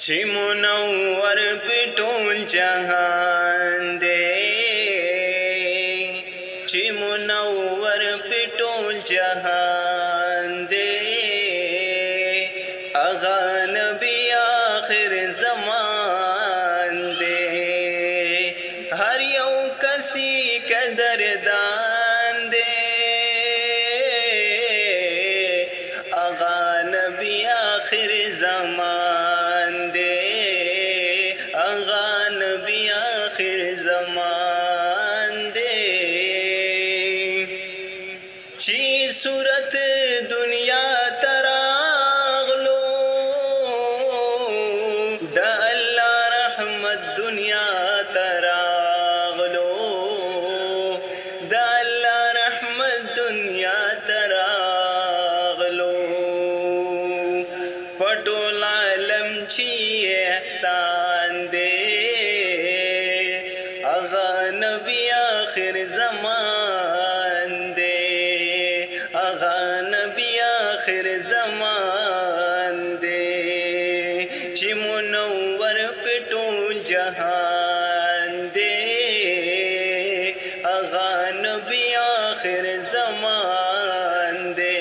چې منور په ټول جهان دی چې منور په ټول جهان دی اغا نبی آخر زمان دی هر یو کسی قدردان دی اغا نبی آخر زمان دی اغا نبی آخر زمان دی چی صورت دنیا تراغلو دا اللہ رحمت دنیا تراغلو دا اللہ رحمت دنیا تراغلو پټول عالم چی احسان دے اغا نبی آخر زمان دے اغا نبی آخر زمان دے چی منور پہ ټول جہان دے اغا نبی آخر زمان دے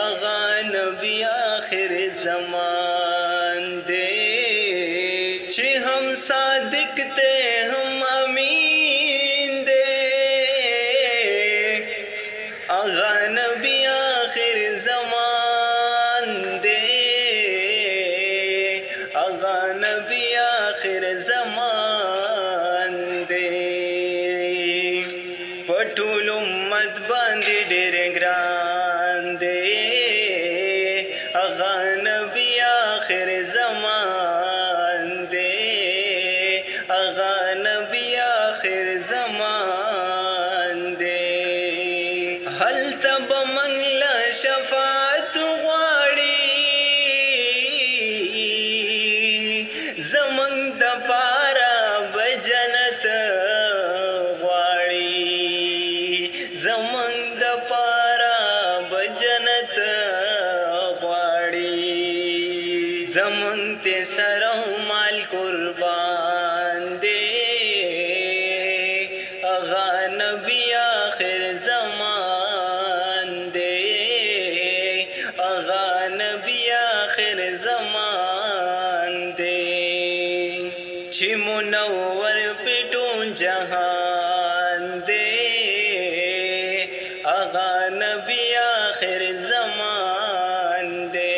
اغا نبی آخر زمان دے چی ہم صادق تے ہم امین دے اغا نبی آخر زمان دے اغا نبی آخر زمان دے پټول امت باندې ډېر ګران دے اغا نبی آخر زمان دے اغا نبی آخر زمان دے هل تب منگلا شفاعت غواړي زمنګ د پارا بجنت غواړي زمنګ د پارا بجنت غواړي زمنګ ته سره مال قربان دے اغا نبی آخر زمان دے اغا نبی آخر زمان دے چی منور پہ ټول جہان دے اغا نبی آخر زمان دے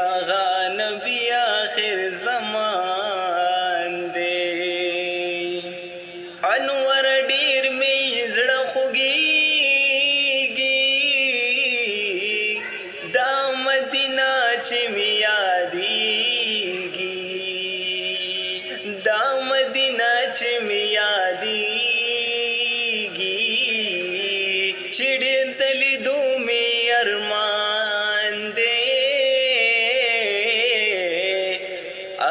اغا نبی آخر زمان دے انور ډیر می زړه خوږیږي دا مدینه چې می یادیږي دا مدینه چې می یادیږي چې ډېر د لیدو می ارمان دی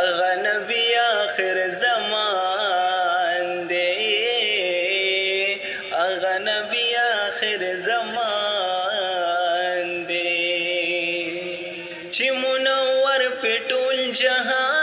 اغا نبی آخر زمان دے اغا نبی آخر زمان دے چی منور پہ ټول جہان